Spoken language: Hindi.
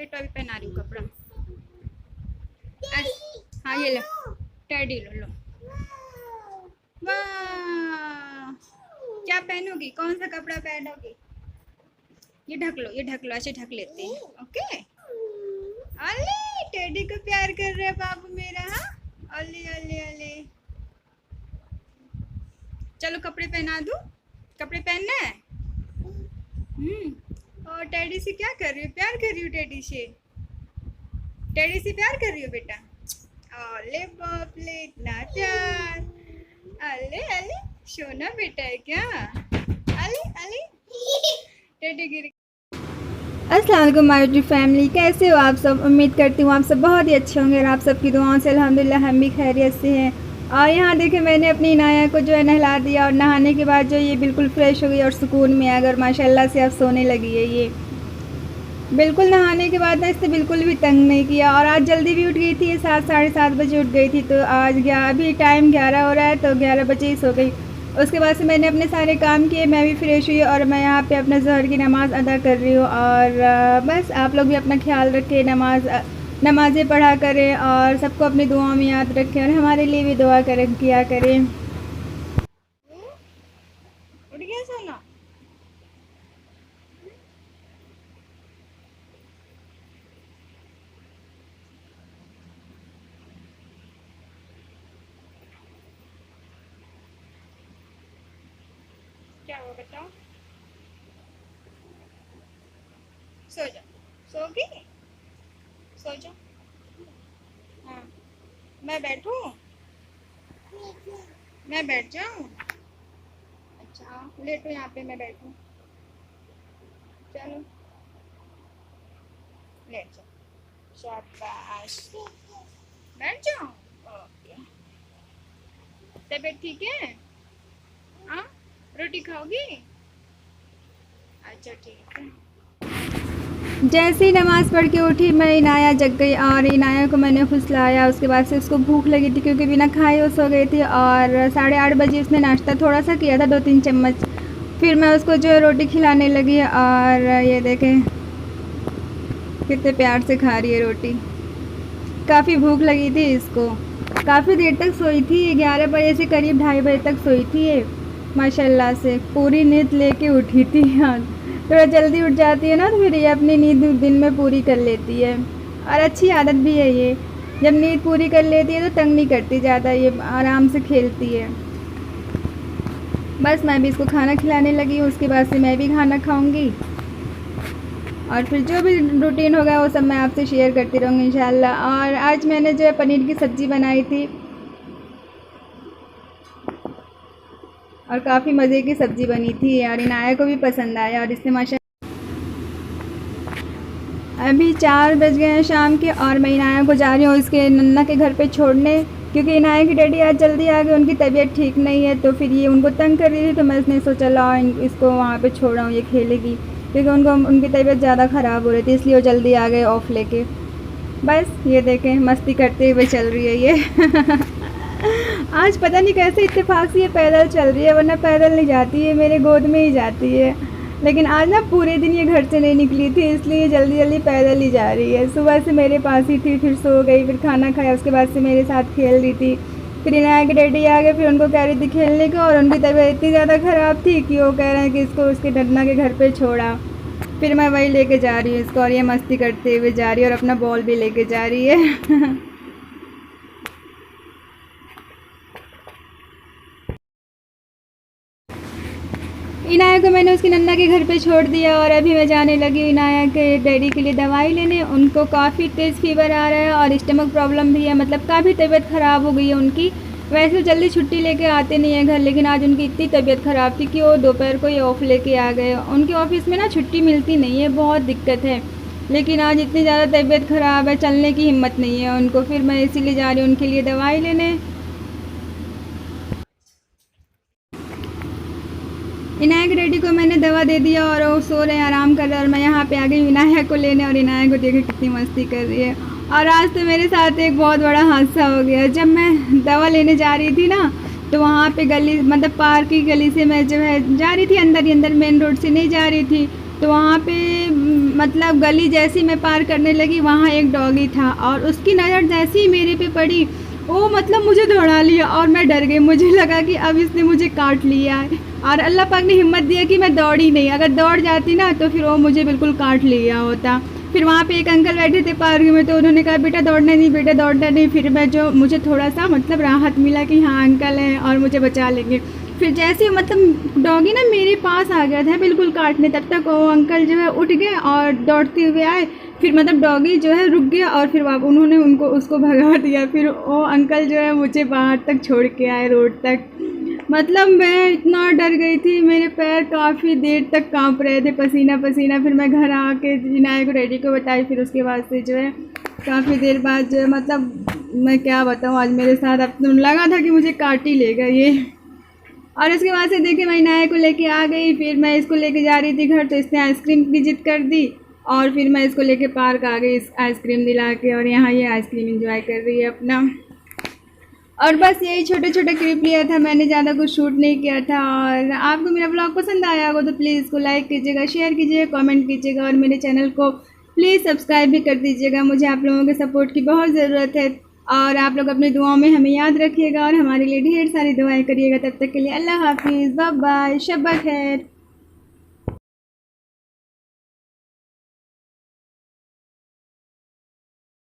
बेटा अभी पहना रही हूँ कपड़ा। हाँ ये लो, टेडी लो लो। वाह, क्या पहनोगी, कौन सा कपड़ा पहनोगी? ये ढक लो, ये ढक लो, ऐसे ढक लेते हैं। ओके। अले टेडी को प्यार कर रहे बाबू मेरा। हाँ अले अले अले। चलो कपड़े पहना दूँ, कपड़े पहनना है। और टेडी से क्या कर रही हो, प्यार कर रही हो टेडी से? टेडी से प्यार कर रही हो बेटा? अले बाप ले, इतना प्यार। अले अले, सोना बेटा है क्या? अले अले, टेडी गिर। अस्सलाम वालेकुम माय यूट्यूब फैमिली, कैसे हो आप सब? उम्मीद करती हूँ आप सब बहुत ही अच्छे होंगे और आप सबकी दुआओं से अल्हम्दुलिल्लाह हम भी खैरियत से हैं। और यहाँ देखें मैंने अपनी इनाया को जो है नहला दिया और नहाने के बाद जो ये बिल्कुल फ्रेश हो गई और सुकून में अगर माशाल्लाह से अब सोने लगी है। ये बिल्कुल नहाने के बाद ना इससे बिल्कुल भी तंग नहीं किया। और आज जल्दी भी उठ गई थी, 7 साढ़े 7 बजे उठ गई थी। तो आज अभी टाइम 11 हो रहा है, तो 11 बजे ही सो गई। उसके बाद से मैंने अपने सारे काम किए, मैं भी फ्रेश हुई और मैं यहाँ पे अपना ज़ोहर की नमाज़ अदा कर रही हूँ। और बस आप लोग भी अपना ख्याल रखें, नमाज़ें पढ़ा करें और सबको अपनी दुआओं में याद रखें और हमारे लिए भी दुआ करें, किया करें। उठ गया सोना? क्या हुआ बताओ? सो जा, सो गई, सो जा। हाँ, मैं बैठूं? मैं बैठ जाऊं? अच्छा लेटो यहाँ पे, मैं बैठूं? चलो लेट जाओ, शाबाश। बैठ जाओ। ओके, तबीयत ठीक है? हाँ, रोटी खाओगी? अच्छा ठीक है। जैसे ही नमाज़ पढ़ के उठी मैं, इनाया जग गई और इनाया को मैंने फुसलाया। उसके बाद से उसको भूख लगी थी क्योंकि बिना खाए वो सो गई थी। और 8:30 बजे उसने नाश्ता थोड़ा सा किया था, 2-3 चम्मच। फिर मैं उसको जो रोटी खिलाने लगी और ये देखें कितने प्यार से खा रही है रोटी। काफ़ी भूख लगी थी इसको, काफ़ी देर तक सोई थी, 11 बजे से करीब 2:30 बजे तक सोई थी ये। माशाल्लाह से पूरी नींद लेके उठी थी। हाँ, थोड़ा जल्दी उठ जाती है ना तो फिर ये अपनी नींद दिन में पूरी कर लेती है और अच्छी आदत भी है ये। जब नींद पूरी कर लेती है तो तंग नहीं करती ज़्यादा, ये आराम से खेलती है। बस मैं भी इसको खाना खिलाने लगी हूँ, उसके बाद से मैं भी खाना खाऊंगी और फिर जो भी रूटीन होगा वो सब मैं आपसे शेयर करती रहूँगी इंशाल्लाह। और आज मैंने जो है पनीर की सब्ज़ी बनाई थी और काफ़ी मज़े की सब्ज़ी बनी थी और इनाया को भी पसंद आया और इसने माशा। अभी 4 बज गए हैं शाम के और मैं इनाया को जा रही हूँ इसके नन्ना के घर पे छोड़ने, क्योंकि इनाया की डैडी आज जल्दी आ गए, उनकी तबीयत ठीक नहीं है। तो फिर ये उनको तंग कर रही थी तो मैंने सोचा लाओ इसको वहाँ पे छोड़ा हूँ, ये खेलेगी, क्योंकि उनकी तबीयत ज़्यादा ख़राब हो रही थी, इसलिए वो जल्दी आ गए ऑफ़ लेके। बस ये देखें मस्ती करते हुए चल रही है ये। आज पता नहीं कैसे इत्तेफाक से ये पैदल चल रही है, वरना पैदल नहीं जाती है, मेरे गोद में ही जाती है। लेकिन आज ना पूरे दिन ये घर से नहीं निकली थी, इसलिए जल्दी जल्दी पैदल ही जा रही है। सुबह से मेरे पास ही थी, फिर सो गई, फिर खाना खाया, उसके बाद से मेरे साथ खेल रही थी। फिर इनाया के डैडी आ गए, फिर उनको कह रही थी खेलने को और उनकी तबीयत इतनी ज़्यादा ख़राब थी कि वो कह रहे हैं कि इसको उसके नन्ना के घर पर छोड़ा। फिर मैं वही लेके जा रही हूँ इसको और ये मस्ती करते हुए जा रही है और अपना बॉल भी लेके जा रही है। इनाया को मैंने उसकी नन्ना के घर पे छोड़ दिया और अभी मैं जाने लगी इनाया के डैडी के लिए दवाई लेने। उनको काफ़ी तेज़ फीवर आ रहा है और स्टमक प्रॉब्लम भी है, मतलब काफ़ी तबीयत ख़राब हो गई है उनकी। वैसे जल्दी छुट्टी लेके आते नहीं है घर, लेकिन आज उनकी इतनी तबीयत ख़राब थी कि वो दोपहर को ही ऑफ़ लेके आ गए। उनके ऑफ़िस में ना छुट्टी मिलती नहीं है, बहुत दिक्कत है। लेकिन आज इतनी ज़्यादा तबीयत ख़राब है, चलने की हिम्मत नहीं है उनको, फिर मैं इसीलिए जा रही हूँ उनके लिए दवाई लेने। इनाया के डैडी को मैंने दवा दे दिया और वो सो रहे हैं, आराम कर रहे हैं और मैं यहाँ पे आ गई इनाया को लेने और इनाया को देखे कितनी मस्ती कर रही है। और आज तो मेरे साथ एक बहुत बड़ा हादसा हो गया। जब मैं दवा लेने जा रही थी ना तो वहाँ पे गली, मतलब पार्क की गली से मैं जो है जा रही थी अंदर ही अंदर, मेन रोड से नहीं जा रही थी। तो वहाँ पे मतलब गली जैसी मैं पार करने लगी, वहाँ एक डॉगी था और उसकी नज़र जैसे ही मेरे पे पड़ी वो मतलब मुझे दौड़ा लिया और मैं डर गई। मुझे लगा कि अब इसने मुझे काट लिया है, और अल्लाह पाक ने हिम्मत दिया कि मैं दौड़ी नहीं। अगर दौड़ जाती ना तो फिर वो मुझे बिल्कुल काट लिया होता। फिर वहाँ पे एक अंकल बैठे थे पार्क में, तो उन्होंने कहा बेटा दौड़ना नहीं, बेटा दौड़ना नहीं। फिर मैं जो मुझे थोड़ा सा मतलब राहत मिला कि हाँ अंकल हैं और मुझे बचा लेंगे। फिर जैसे मतलब डॉगी ना मेरे पास आ गया था बिल्कुल काटने, तब तक वो अंकल जो है उठ गए और दौड़ते हुए आए। फिर मतलब डॉगी जो है रुक गया और फिर उन्होंने उसको भगा दिया। फिर वो अंकल जो है मुझे बाहर तक छोड़ के आए, रोड तक। मतलब मैं इतना डर गई थी, मेरे पैर काफ़ी देर तक कांप रहे थे, पसीना पसीना। फिर मैं घर आके इनाया को, डैडी को बताई। फिर उसके बाद से जो है काफ़ी देर बाद जो है मतलब मैं क्या बताऊँ आज मेरे साथ, अब तो लगा था कि मुझे काट ही लेगा ये। और उसके बाद से देखिए मैं इनाया को लेके आ गई। फिर मैं इसको लेके जा रही थी घर, तो इसने आइसक्रीम की ज़िद कर दी और फिर मैं इसको लेके पार्क आ गई इस आइसक्रीम दिला के, और यहाँ ये आइसक्रीम एंजॉय कर रही है अपना। और बस यही छोटे छोटे क्लिप लिया था मैंने, ज़्यादा कुछ शूट नहीं किया था। और आपको मेरा ब्लॉग पसंद आया होगा तो प्लीज़ इसको लाइक कीजिएगा, शेयर कीजिएगा, कमेंट कीजिएगा और मेरे चैनल को प्लीज़ सब्सक्राइब भी कर दीजिएगा। मुझे आप लोगों के सपोर्ट की बहुत ज़रूरत है, और आप लोग अपनी दुआओं में हमें याद रखिएगा और हमारे लिए ढेर सारी दुआएं करिएगा। तब तक के लिए अल्लाह हाफिज़, बाय बाय, शब खैर।